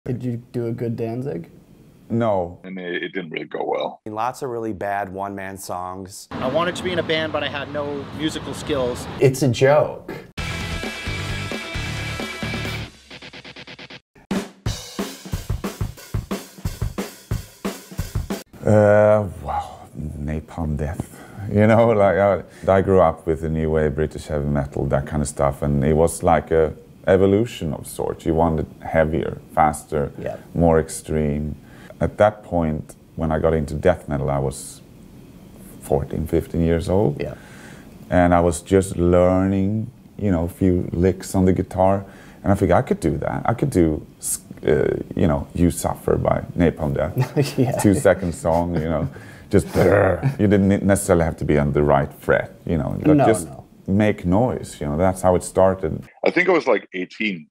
Did you do a good Danzig? No. And it didn't really go well. Lots of really bad one-man songs. I wanted to be in a band, but I had no musical skills. It's a joke. Wow, Napalm Death. You know, like I grew up with the new wave, British heavy metal, that kind of stuff, and it was like a evolution of sorts. You wanted heavier, faster, more extreme. At that point, when I got into death metal, I was 14, 15 years old. Yeah. And I was just learning, you know, a few licks on the guitar. And I figured I could do that. I could do, you know, You Suffer by Napalm Death. 2-second song, you know, just, you didn't necessarily have to be on the right fret, you know, just make noise, you know, that's how it started. I think I was like 18,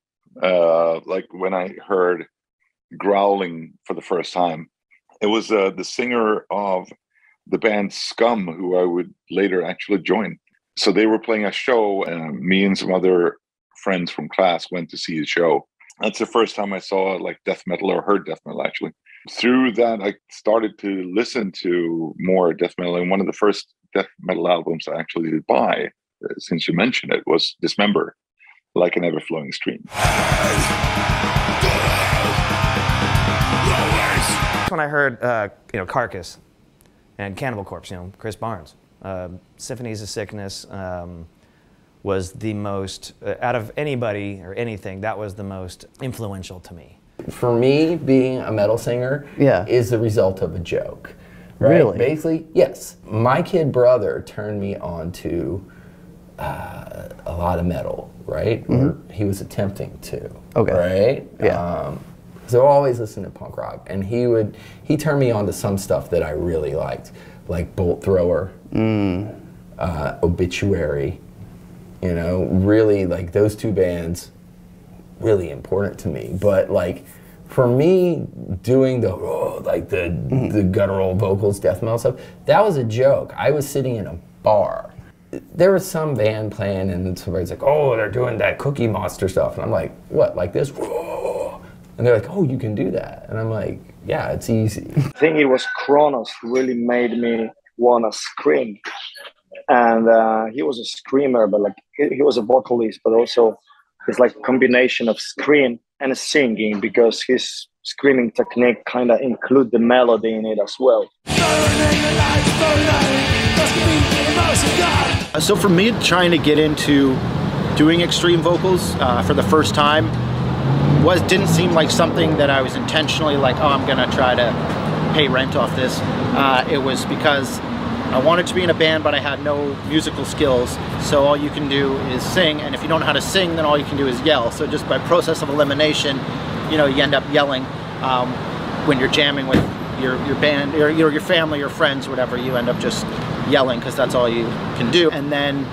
like when I heard growling for the first time. It was the singer of the band Scum, who I would later actually join. So they were playing a show, and me and some other friends from class went to see the show. That's the first time I saw like death metal, or heard death metal actually. Through that, I started to listen to more death metal, and one of the first death metal albums I actually did buy, since you mentioned it, was Dismember, Like an Ever-Flowing Stream. When I heard, you know, Carcass and Cannibal Corpse, you know, Chris Barnes, Symphonies of Sickness was the most, out of anybody or anything, that was the most influential to me. For me, being a metal singer is the result of a joke. Right? Really? Basically, yes. My kid brother turned me on to a lot of metal, right? Or he was attempting to, right? Yeah. So I always listened to punk rock, and he turned me on to some stuff that I really liked, like Bolt Thrower, Obituary, you know, really like those two bands, really important to me. But like, for me, doing the the guttural vocals, death metal stuff, that was a joke. I was sitting in a bar. There was some band playing, and somebody's like, "Oh, they're doing that Cookie Monster stuff," and I'm like, "What? Like this?" And they're like, "Oh, you can do that," and I'm like, "Yeah, it's easy." I think it was Kronos who really made me want to scream, and he was a screamer, but like he was a vocalist, but also it's like a combination of scream and singing, because his screaming technique kind of include the melody in it as well. So for me, trying to get into doing extreme vocals for the first time didn't seem like something that I was intentionally like, oh, I'm gonna try to pay rent off this. It was because I wanted to be in a band, but I had no musical skills. So all you can do is sing, and if you don't know how to sing, then all you can do is yell. So just by process of elimination, you know, you end up yelling when you're jamming with your band, or your family or friends, or whatever. You end up just yelling because that's all you can do. And then,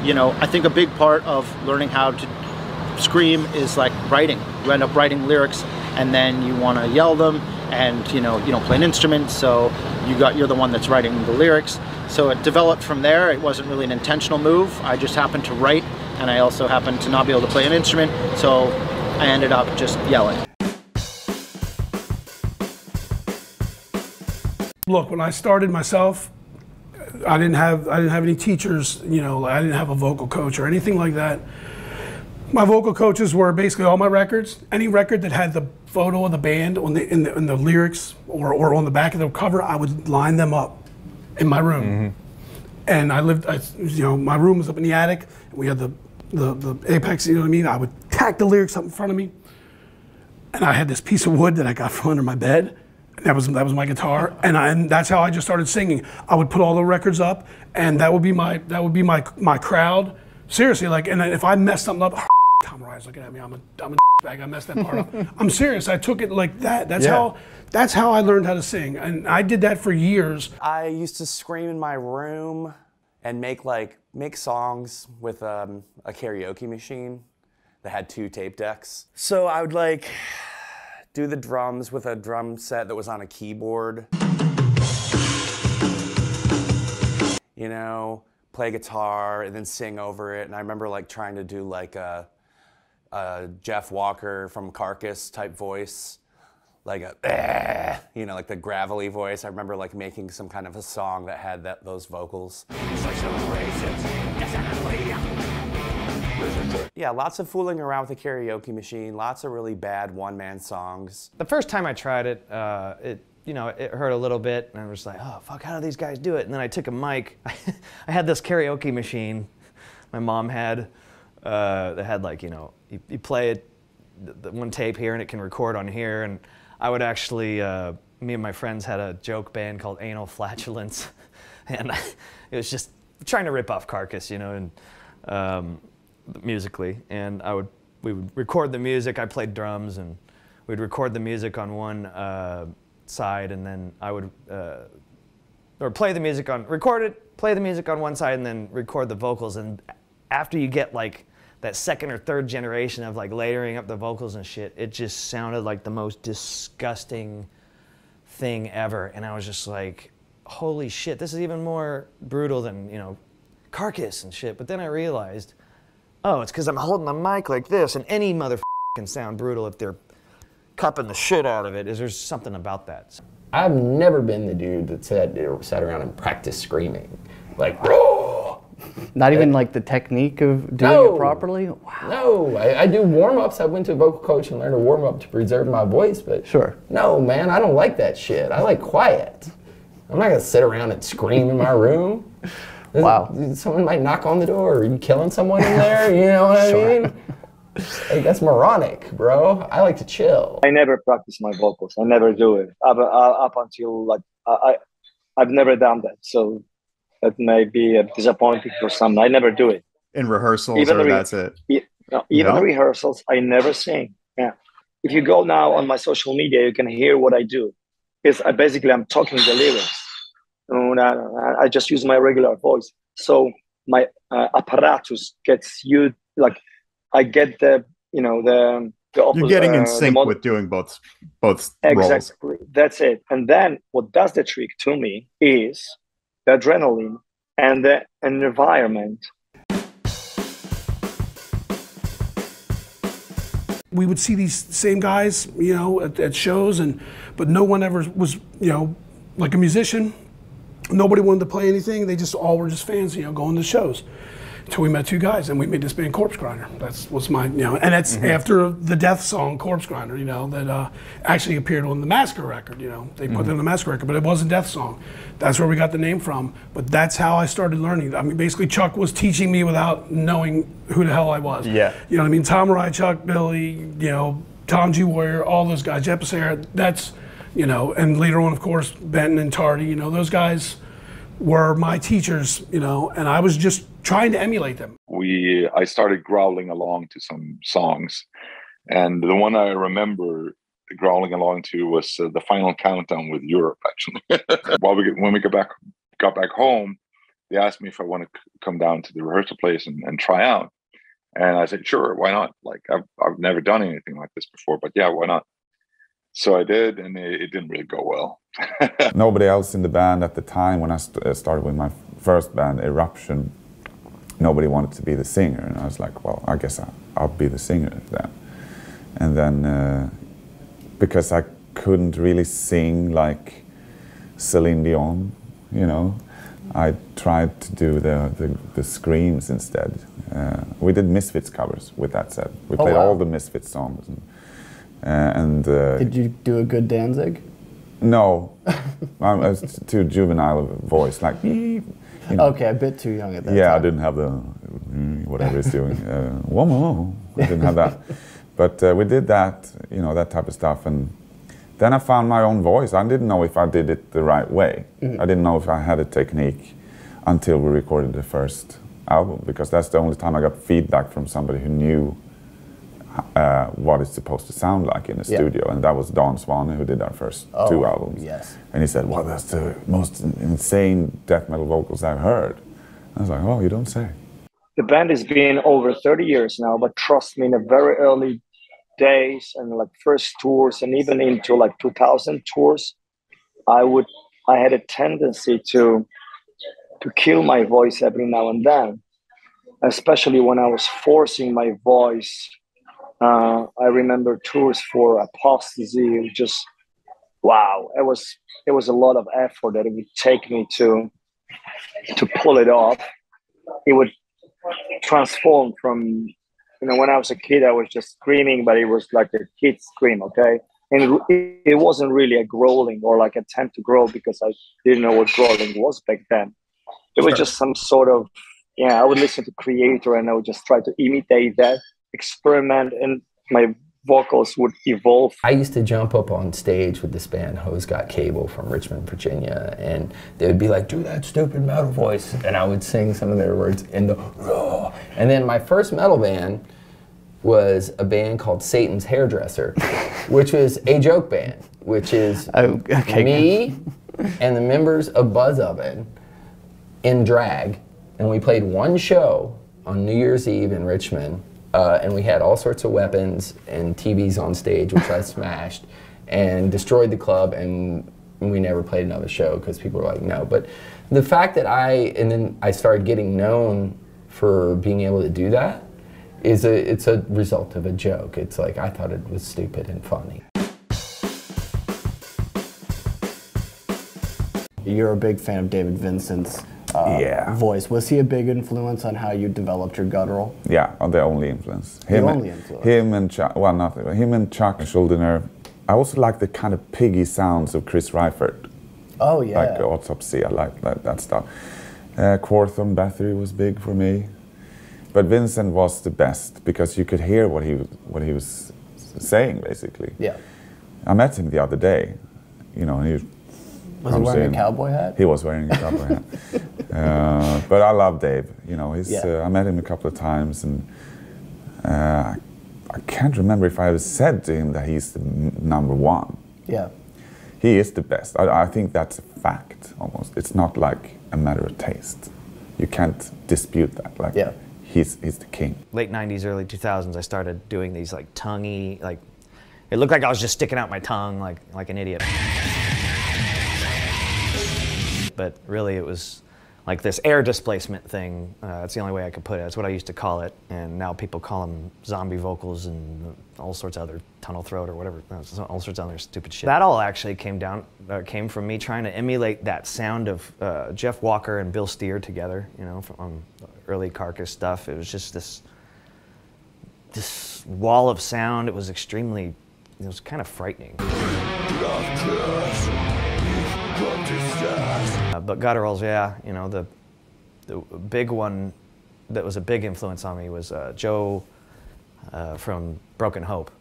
you know, I think a big part of learning how to scream is like writing. You end up writing lyrics, and then you want to yell them, and you know, you don't play an instrument, so you're the one that's writing the lyrics. So it developed from there. It wasn't really an intentional move. I just happened to write, and I also happened to not be able to play an instrument, so I ended up just yelling. Look, when I started myself, I didn't have any teachers, you know, I didn't have a vocal coach or anything like that. My vocal coaches were basically all my records. Any record that had the photo of the band in the lyrics or on the back of the cover, I would line them up in my room. And you know, my room was up in the attic. We had the apex, you know what I mean? I would tack the lyrics up in front of me. And I had this piece of wood that I got from under my bed. And that was my guitar, and that's how I just started singing. I would put all the records up, and that would be my crowd. Seriously, like, and if I messed something up, Tom Ryan's looking at me. I'm a bag. I messed that part up. I'm serious. I took it like that. That's how I learned how to sing, and I did that for years. I used to scream in my room and make songs with a karaoke machine that had 2 tape decks. So I would like do the drums with a drum set that was on a keyboard. You know, play guitar and then sing over it. And I remember like trying to do like a Jeff Walker from Carcass type voice, like a, you know, like the gravelly voice. I remember like making some kind of a song that had those vocals. Yeah, lots of fooling around with the karaoke machine, lots of really bad one-man songs. The first time I tried it, you know, it hurt a little bit, and I was like, oh, fuck, how do these guys do it? And then I took a mic. I had this karaoke machine my mom had that had, like, you know, you play it, the one tape here, and it can record on here. And I would actually, me and my friends had a joke band called Anal Flatulence, and it was just trying to rip off Carcass, you know, and musically. And we would record the music. I played drums, and we'd record the music on one side, and then I would or play the music on, record it, play the music on one side, and then record the vocals. And after you get like that second or third generation of like layering up the vocals and shit, it just sounded like the most disgusting thing ever. And I was just like, holy shit, this is even more brutal than, you know, Carcass and shit. But then I realized, oh, it's because I'm holding the mic like this, and any motherfucker can sound brutal if they're cupping the shit out of it. There's something about that. I've never been the dude that sat around and practiced screaming. Like, raw! Not even like the technique of doing it properly? Wow. No, I do warm-ups. I went to a vocal coach and learned to warm up to preserve my voice, but sure. No, man, I don't like that shit. I like quiet. I'm not gonna sit around and scream in my room. Wow. Someone might knock on the door. Are you killing someone in there? You know what I mean? Like, that's moronic, bro. I like to chill. I never practice my vocals. I never do it up until like I've never done that. So that may be disappointing for some. I never do it in rehearsals, or that's it. Even rehearsals, I never sing. Yeah. If you go now on my social media, you can hear what I do. It's basically I'm talking the lyrics. I just use my regular voice. So my apparatus gets you like. I get the, you know, the opposite. You're getting in sync with doing both exactly. roles. That's it. And then what does the trick to me is the adrenaline and the environment. We would see these same guys, you know, at shows, but no one ever was, you know, like a musician. Nobody wanted to play anything. They just all were just fans, you know, going to shows. Until we met two guys, and we made this band Corpse Grinder. That's what's my, you know, and that's after the Death song Corpse Grinder, you know, that actually appeared on the Massacre record. You know, they put it on the Massacre record, but it wasn't Death song. That's where we got the name from. But that's how I started learning. I mean, basically Chuck was teaching me without knowing who the hell I was. Yeah. You know what I mean? Tom Rye, Chuck, Billy, you know, Tom G. Warrior, all those guys, Jet Becerra, that's, you know, and later on, of course, Benton and Tardy, you know, those guys were my teachers, you know, and I was just trying to emulate them. I started growling along to some songs, and the one I remember growling along to was the Final Countdown with Europe, actually. When we got back home, they asked me if I want to come down to the rehearsal place and try out. And I said, sure, why not? Like, I've never done anything like this before, but yeah, why not? So I did, and it didn't really go well. Nobody else in the band at the time, when I started with my first band, Eruption, nobody wanted to be the singer. And I was like, well, I guess I'll be the singer then. And then, because I couldn't really sing like Celine Dion, you know, I tried to do the screams instead. We did Misfits covers with that set. We played all the Misfits songs. Did you do a good Danzig? No, I was too juvenile of a voice, like, you know. Okay, a bit too young at that time. Yeah, I didn't have the whatever it's doing. I didn't have that. But we did that, you know, that type of stuff. And then I found my own voice. I didn't know if I did it the right way. I didn't know if I had a technique until we recorded the first album, because that's the only time I got feedback from somebody who knew what it's supposed to sound like in the studio, and that was Don Swane, who did our first two albums. Yes. And he said, well, that's the most insane death metal vocals I've heard. I was like, oh, you don't say. The band has been over 30 years now, but trust me, in the very early days and like first tours and even into like 2000 tours, I had a tendency to kill my voice every now and then, especially when I was forcing my voice I remember tours for Apostasy. Just wow, it was a lot of effort that it would take me to pull it off. It would transform from, you know, when I was a kid, I was just screaming, but it was like a kid scream, okay? And it wasn't really a growling or like attempt to growl, because I didn't know what growling was back then. It was just some sort of, yeah, I would listen to Creator and I would just try to imitate that, experiment, and my vocals would evolve. I used to jump up on stage with this band, Hose Got Cable, from Richmond, Virginia, and they would be like, do that stupid metal voice, and I would sing some of their words in the raw. And then my first metal band was a band called Satan's Hairdresser, which was a joke band, which is me and the members of Buzz Oven in drag, and we played one show on New Year's Eve in Richmond, and we had all sorts of weapons and TVs on stage, which I smashed and destroyed the club, and we never played another show because people were like, no. But the fact that then I started getting known for being able to do that, it's a result of a joke. It's like, I thought it was stupid and funny. You're a big fan of David Vincent's voice. Was he a big influence on how you developed your guttural? Yeah, the only influence. Him and Chuck, well, not him and Chuck Schuldiner. I also like the kind of piggy sounds of Chris Reifert. Oh yeah. Like Autopsy, I like that stuff. Quorthon Bathory was big for me. But Vincent was the best because you could hear what he was saying, basically. Yeah. I met him the other day, you know, and he was he wearing a cowboy hat? He was wearing a cowboy hat. But I love Dave. You know, I met him a couple of times, and I can't remember if I ever said to him that he's the number one. Yeah. He is the best. I think that's a fact, almost. It's not like a matter of taste. You can't dispute that. Like, yeah. He's the king. Late 90s, early 2000s, I started doing these like tonguey, like, it looked like I was just sticking out my tongue like an idiot. But really it was like this air displacement thing. That's the only way I could put it. That's what I used to call it. And now people call them zombie vocals and all sorts of other tunnel throat or whatever, all sorts of other stupid shit. That all actually came from me trying to emulate that sound of Jeff Walker and Bill Steer together, you know, from early Carcass stuff. It was just this wall of sound. It was extremely, it was kind of frightening. But gutturals, yeah, you know, the big one that was a big influence on me was Joe from Broken Hope.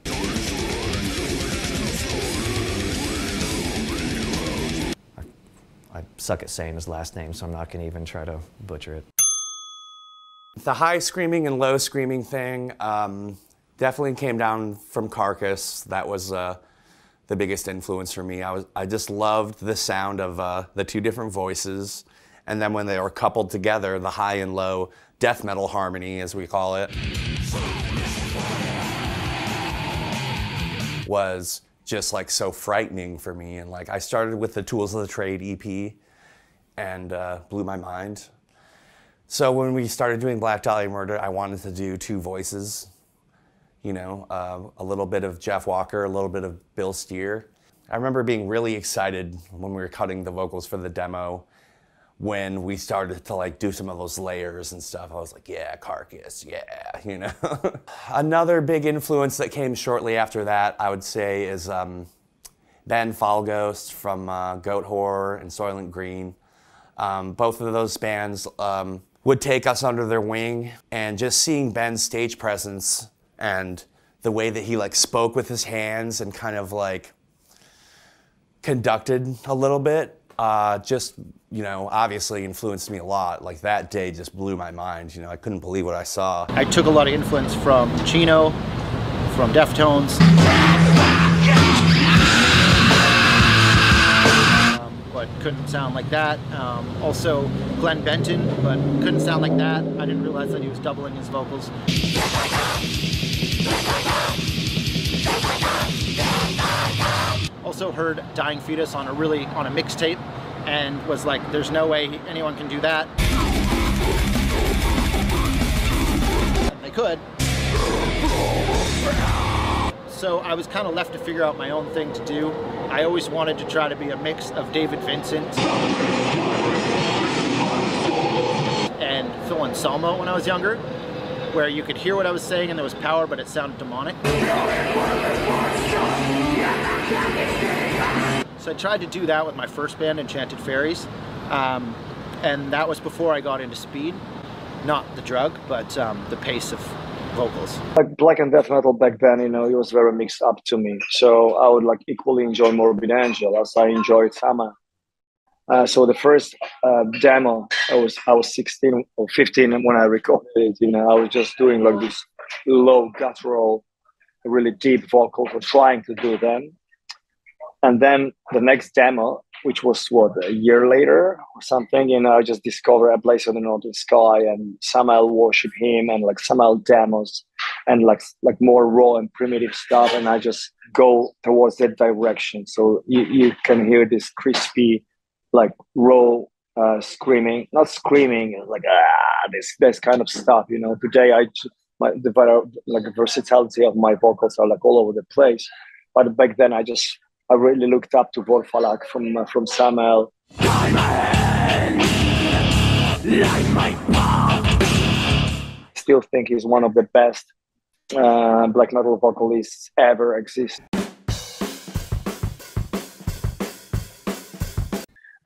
I suck at saying his last name, so I'm not going to even try to butcher it. The high screaming and low screaming thing definitely came down from Carcass. That was the biggest influence for me. I just loved the sound of the two different voices, and then when they were coupled together, the high and low death metal harmony, as we call it, was just like so frightening for me. And like I started with the Tools of the Trade EP and blew my mind. So when we started doing Black Dahlia Murder, I wanted to do two voices. You know, a little bit of Jeff Walker, a little bit of Bill Steer. I remember being really excited when we were cutting the vocals for the demo, when we started to like do some of those layers and stuff. I was like, yeah, Carcass, yeah, you know. Another big influence that came shortly after that, I would say, is Ben Falghost from Goat Horror and Soylent Green. Both of those bands would take us under their wing, and just seeing Ben's stage presence and the way that he like spoke with his hands and kind of like conducted a little bit, just, you know, obviously influenced me a lot. Like that day just blew my mind. You know, I couldn't believe what I saw. I took a lot of influence from Chino, from Deftones. But couldn't sound like that. Also Glenn Benton, but couldn't sound like that. I didn't realize that he was doubling his vocals. Also heard Dying Fetus on a mixtape, and was like, there's no way anyone can do that. And they could. So I was kind of left to figure out my own thing to do. I always wanted to try to be a mix of David Vincent and Phil Anselmo when I was younger, where you could hear what I was saying and there was power, but it sounded demonic. So I tried to do that with my first band, Enchanted Fairies, and that was before I got into speed. Not the drug, but the pace of vocals. Like black and death metal back then, you know, it was very mixed up to me. So I would like equally enjoy Morbid Angel as I enjoyed Sama. So the first demo, I was 16 or 15 when I recorded it. You know, I was just doing like this low guttural, really deep vocals, or trying to do them. And then the next demo, which was what, a year later or something, you know, I just discovered A Place in the Northern Sky and Samael Worship Him and like Samael demos and like more raw and primitive stuff. And I just go towards that direction. So you can hear this crispy, like raw screaming, not screaming, like this kind of stuff. You know, today the versatility of my vocals are like all over the place. But back then I really looked up to Vorfalak from Samael. Still think he's one of the best black metal vocalists ever exist.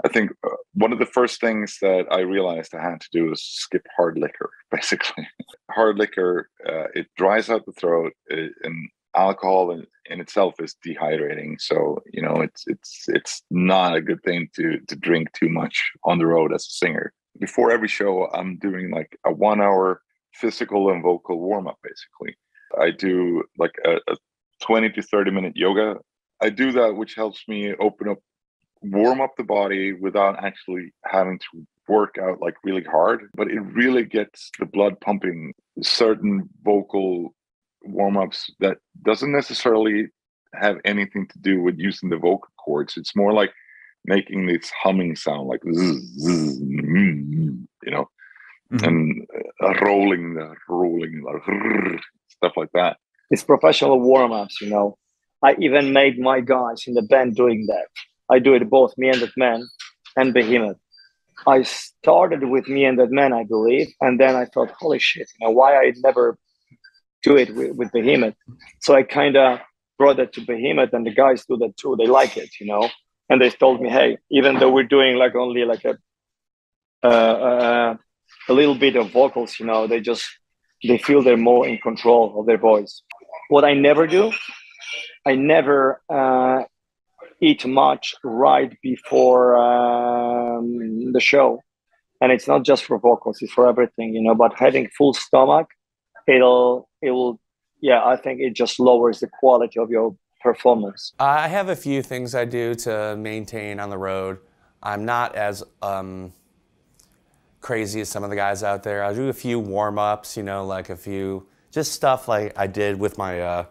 I think one of the first things that I realized I had to do was skip hard liquor, basically. Hard liquor, it dries out the throat, and alcohol in itself is dehydrating. So, you know, it's not a good thing to drink too much on the road as a singer. Before every show, I'm doing like a 1 hour physical and vocal warm-up, basically. I do like a 20 to 30 minute yoga. I do that, which helps me warm up the body without actually having to work out like really hard, but it really gets the blood pumping. Certain vocal warm-ups that doesn't necessarily have anything to do with using the vocal cords. It's more like making this humming sound, like zzz, zzz, you know, and rolling, stuff like that. It's professional warm-ups, you know. I even made my guys in the band doing that. I do it both Me and That Man and Behemoth. I started with Me and That Man, I believe, and then I thought, holy shit, you know, why I never do it with Behemoth. So I kind of brought it to Behemoth, and the guys do that too. They like it, you know. And they told me, hey, even though we're doing like only like a little bit of vocals, you know, they feel they're more in control of their voice. What I never do, I never eat much right before the show. And it's not just for vocals, it's for everything, you know. But having full stomach, it will, I think it just lowers the quality of your performance. I have a few things I do to maintain on the road. I'm not as crazy as some of the guys out there. I'll do a few warm-ups, you know, like a few, just stuff like I did with my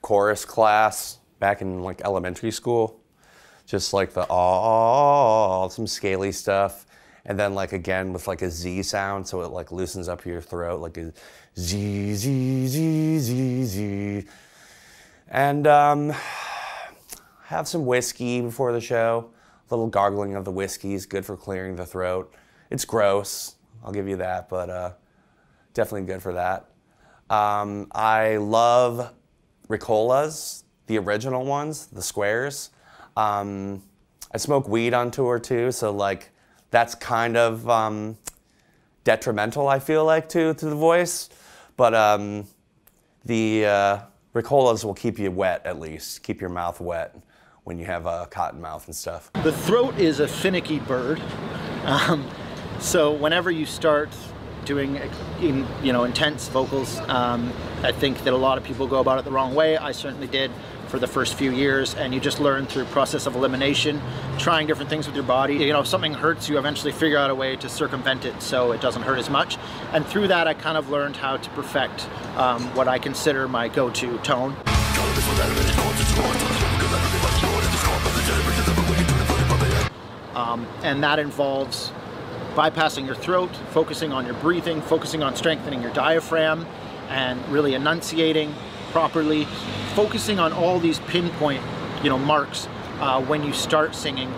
chorus class back in like elementary school. Just like the some scaly stuff. And then like again with like a Z sound, so it like loosens up your throat, like a Z, Z, Z, Z, Z. And have some whiskey before the show. A little gargling of the whiskey is good for clearing the throat. It's gross, I'll give you that, but definitely good for that. I love Ricolas, the original ones, the squares. I smoke weed on tour too, so like that's kind of detrimental, I feel like, to the voice. But the Ricolas will keep you wet, at least, keep your mouth wet when you have a cotton mouth and stuff. The throat is a finicky bird. So whenever you start doing intense vocals, I think that a lot of people go about it the wrong way. I certainly did for the first few years, and you just learn through process of elimination, trying different things with your body. You know, if something hurts, you eventually figure out a way to circumvent it so it doesn't hurt as much. And through that, I kind of learned how to perfect what I consider my go-to tone. And that involves bypassing your throat, focusing on your breathing, focusing on strengthening your diaphragm, and really enunciating properly, focusing on all these pinpoint, marks when you start singing.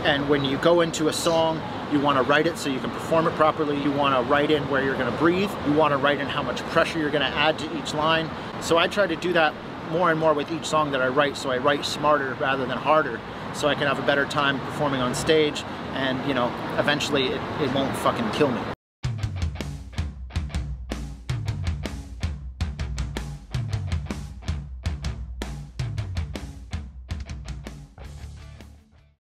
And when you go into a song, you want to write it so you can perform it properly. You want to write in where you're going to breathe. You want to write in how much pressure you're going to add to each line. So I try to do that more and more with each song that I write, so I write smarter rather than harder, so I can have a better time performing on stage, and eventually it won't fucking kill me.